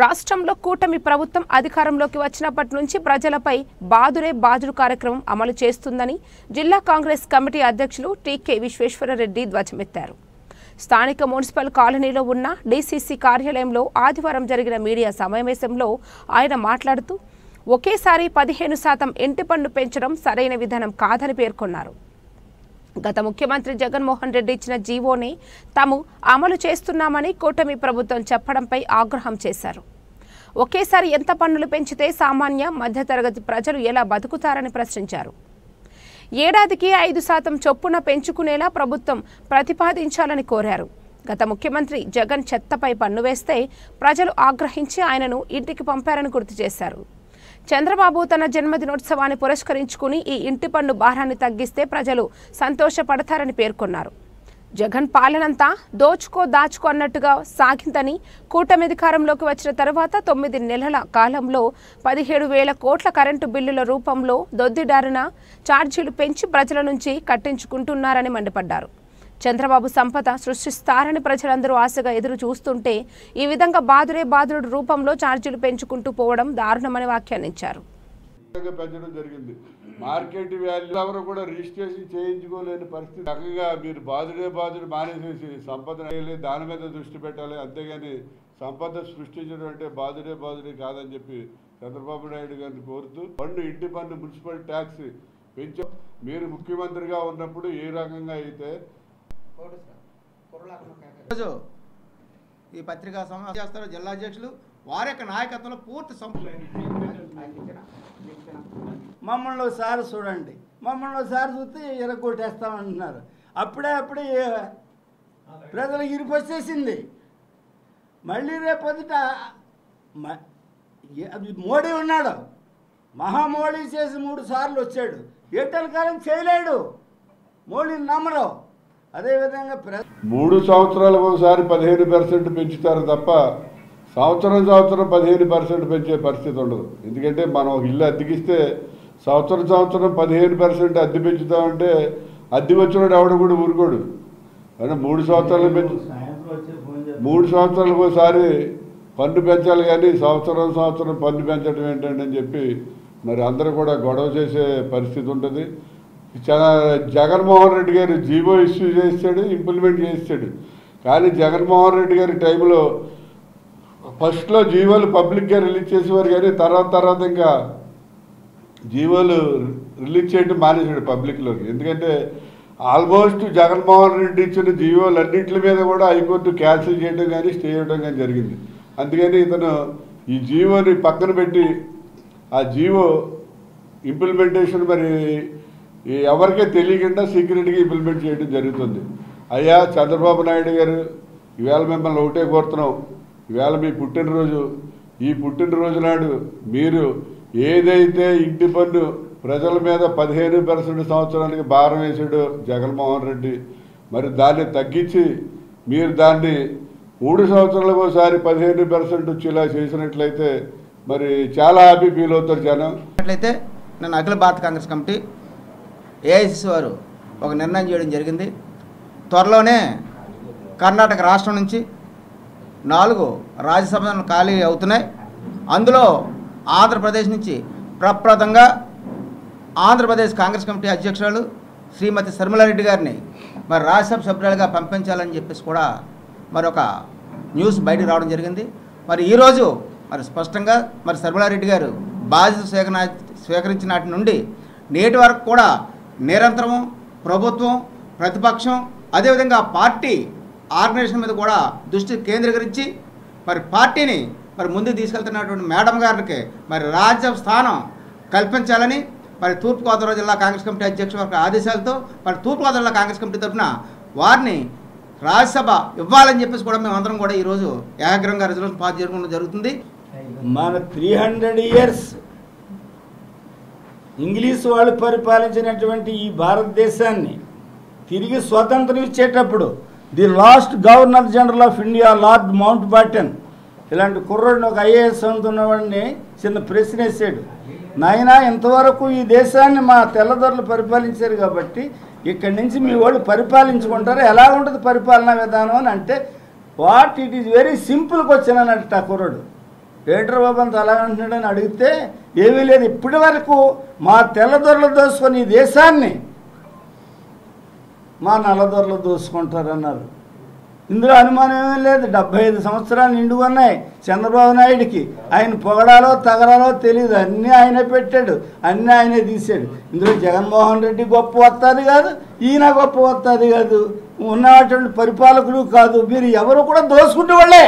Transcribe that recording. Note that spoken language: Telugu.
రాష్ట్రంలో కూటమి ప్రభుత్వం అధికారంలోకి వచ్చినప్పటి నుంచి ప్రజలపై బాదురే బాదుడు కార్యక్రమం అమలు చేస్తుందని జిల్లా కాంగ్రెస్ కమిటీ అధ్యక్షులు టీకే విశ్వేశ్వరరెడ్డి ధ్వజమెత్తారు. స్థానిక మున్సిపల్ కాలనీలో ఉన్న డీసీసీ కార్యాలయంలో ఆదివారం జరిగిన మీడియా సమావేశంలో ఆయన మాట్లాడుతూ ఒకేసారి 15% ఇంటి పన్ను పెంచడం సరైన విధానం కాదని పేర్కొన్నారు. గత ముఖ్యమంత్రి జగన్మోహన్ రెడ్డి ఇచ్చిన జీవోని తాము అమలు చేస్తున్నామని కూటమి ప్రభుత్వం చెప్పడంపై ఆగ్రహం చేశారు. ఒకేసారి ఎంత పన్నులు పెంచితే సామాన్య మధ్యతరగతి ప్రజలు ఎలా బతుకుతారని ప్రశ్నించారు. ఏడాదికి 5% చొప్పున పెంచుకునేలా ప్రభుత్వం ప్రతిపాదించాలని కోరారు. గత ముఖ్యమంత్రి జగన్ చెత్తపై పన్ను వేస్తే ప్రజలు ఆగ్రహించి ఆయనను ఇంటికి పంపారని గుర్తు చేశారు. చంద్రబాబు తన జన్మదినోత్సవాన్ని పురస్కరించుకుని ఈ ఇంటి పన్ను భారాన్ని తగ్గిస్తే ప్రజలు సంతోషపడతారని పేర్కొన్నారు. జగన్ పాలనంతా దాచుకో అన్నట్టుగా సాగిందని, కూటమి అధికారంలోకి వచ్చిన తర్వాత 9 నెలల కాలంలో 17,000 కోట్ల కరెంటు బిల్లుల రూపంలో దొద్దిదారిన ఛార్జీలు పెంచి ప్రజల నుంచి కట్టించుకుంటున్నారని మండిపడ్డారు. చంద్రబాబు సంపద సృష్టిస్తారని ప్రజలందరూ ఆశగా ఎదురు చూస్తుంటే ఈ విధంగా బాదుడు రూపంలో ఛార్జీలు పెంచుకుంటూ పోవడం దారుణమని వ్యాఖ్యానించారు. మార్కెట్ వాల్యూ ఎవరు కూడా రిజిస్ట్రేషన్ చేయించుకోలేని పరిస్థితి. చక్కగా మీరు బాదుడు మానేసేసి సంపద దాని మీద దృష్టి పెట్టాలి, అంతేగాని సంపద సృష్టించడం అంటే బాదుడే కాదని చెప్పి చంద్రబాబు నాయుడు గారిని కోరుతూ ఇంటి పన్ను మున్సిపల్ ట్యాక్స్ పెంచు. మీరు ముఖ్యమంత్రిగా ఉన్నప్పుడు ఏ రకంగా అయితే ఈ పత్రికా సమావేశం చేస్తారు జిల్లా అధ్యక్షులు వారి యొక్క నాయకత్వంలో పూర్తి మమ్మల్ని ఒకసారి చూడండి, మమ్మల్ని ఒకసారి చూస్తే ఎరగొట్టేస్తామంటున్నారు. అప్పుడే ప్రజలకు ఇరుపు వచ్చేసింది. మళ్ళీ రేపొద్దుట మోడీ ఉన్నాడు, మహామోడీ చేసి 3 సార్లు వచ్చాడు. ఏటల కాలం చేయలేడు, మోడీని నమ్మరు. అదేవిధంగా 3 సంవత్సరాలకు ఒకసారి 15% పెంచుతారు తప్ప సంవత్సరం 15% పెంచే పరిస్థితి ఉండదు. ఎందుకంటే మనం ఒక ఇల్లు అద్దెకిస్తే సంవత్సరం 15% అద్దె పెంచుతామంటే అద్దె వచ్చినాడు ఎవడ కూడా ఊరుకోడు. అంటే 3 సంవత్సరాలకు ఒకసారి పన్ను పెంచాలి, కానీ సంవత్సరం పన్ను పెంచడం ఏంటంటే అని చెప్పి మరి అందరూ కూడా గొడవ చేసే పరిస్థితి ఉంటుంది. జగన్మోహన్ రెడ్డి గారు జీవో ఇష్యూ చేస్తాడు, ఇంప్లిమెంట్ చేస్తాడు. కానీ జగన్మోహన్ రెడ్డి గారి టైంలో ఫస్ట్లో జీవోలు పబ్లిక్గా రిలీజ్ చేసేవారు, కానీ తర్వాత ఇంకా జీవోలు రిలీజ్ చేయడం మానేశాడు పబ్లిక్లోకి. ఎందుకంటే ఆల్మోస్ట్ జగన్మోహన్ రెడ్డి ఇచ్చిన జీవోలు అన్నింటి మీద కూడా హైకోర్టు క్యాన్సిల్ చేయడం కానీ స్టే చేయడం కానీ జరిగింది. అందుకని ఇతను ఈ జీవోని పక్కన పెట్టి ఆ జీవో ఇంప్లిమెంటేషన్ మరి ఎవరికే తెలియకుండా సీక్రెట్గా ఇంప్లిమెంట్ చేయడం జరుగుతుంది. అయ్యా చంద్రబాబు నాయుడు గారు, ఈవేళ మిమ్మల్ని ఒకటే కోరుతున్నాం. ఈవేళ మీ పుట్టినరోజు, ఈ పుట్టినరోజు నాడు మీరు ఏదైతే ఇంటి పన్ను ప్రజల మీద 15% సంవత్సరానికి భారం వేసాడు జగన్మోహన్ రెడ్డి, మరి దాన్ని తగ్గించి మీరు దాన్ని 3 సంవత్సరాలకు ఒకసారి 15% వచ్చేలా చేసినట్లయితే మరి చాలా హ్యాపీ ఫీల్ అవుతారు జనం. అట్లయితే నేను అఖిల భారత కాంగ్రెస్ కమిటీ ఏఐసిసి వారు ఒక నిర్ణయం చేయడం జరిగింది. త్వరలోనే కర్ణాటక రాష్ట్రం నుంచి 4 రాజ్యసభలు ఖాళీ అవుతున్నాయి. అందులో ఆంధ్రప్రదేశ్ నుంచి ప్రప్రదంగా ఆంధ్రప్రదేశ్ కాంగ్రెస్ కమిటీ అధ్యక్షురాలు శ్రీమతి శర్మిలారెడ్డి గారిని మరి రాజ్యసభ సభ్యులుగా పంపించాలని చెప్పేసి కూడా మరొక న్యూస్ బయటకు రావడం జరిగింది. మరి ఈరోజు మరి స్పష్టంగా మరి శర్మిలారెడ్డి గారు బాధ్యత స్వీకరించిన నాటి నుండి నేటి వరకు కూడా నిరంతరం ప్రభుత్వం, ప్రతిపక్షం, అదేవిధంగా పార్టీ ఆర్గనైజేషన్ మీద కూడా దృష్టి కేంద్రీకరించి మరి పార్టీని మరి ముందుకు తీసుకెళ్తున్నటువంటి మేడం గారికి మరి రాజ్యసభ స్థానం కల్పించాలని మరి తూర్పుగోదావరి జిల్లా కాంగ్రెస్ కమిటీ అధ్యక్షుల ఆదేశాలతో మరి తూర్పుగోదావరి జిల్లా కాంగ్రెస్ కమిటీ తరఫున వారిని రాజ్యసభ ఇవ్వాలని చెప్పేసి కూడా మేమందరం కూడా ఈరోజు ఏకాగ్రంగా రిజల్యూషన్ పాస్ చేసుకోవడం జరుగుతుంది. మన 300 years ఇంగ్లీష్ వాళ్ళు పరిపాలించినటువంటి ఈ భారతదేశాన్ని తిరిగి స్వతంత్రం ఇచ్చేటప్పుడు the last governor general of India Lord Mountbatten ఇలాంటి కుర్రోడిని ఒక ఐఏఎస్ అందుతున్నవాడిని చిన్న ప్రశ్న వేసాడు. నాయనా, ఇంతవరకు ఈ దేశాన్ని మా తెల్లదొరలు పరిపాలించారు కాబట్టి ఇక్కడి నుంచి మీ వాళ్ళు పరిపాలించుకుంటారు, ఎలా ఉంటుంది పరిపాలనా విధానం అని అంటే what it is very simple question అన్నట్టు ఆ కుర్రోడు. ఏంటర్ బాబు అంత అలా అంటున్నాడని అడిగితే ఏమీ లేదు, ఇప్పటి వరకు మా తెల్లదొరలు దోసుకొని ఈ దేశాన్ని మా నల్లదొరలు దోసుకుంటారన్నారు. ఇందులో అనుమానం ఏమీ లేదు. 75 సంవత్సరాలు నిండుకున్నాయి చంద్రబాబు నాయుడికి. ఆయన పొగడాలో తగడాలో తెలియదు, అన్నీ ఆయనే పెట్టాడు, అన్నీ ఆయనే తీసాడు. ఇందులో జగన్మోహన్ రెడ్డి గొప్ప వస్తుంది కాదు, ఈయన గొప్ప వస్తుంది కాదు, ఉన్నటువంటి పరిపాలకులు కాదు. మీరు ఎవరు కూడా దోసుకుంటే వాళ్ళే.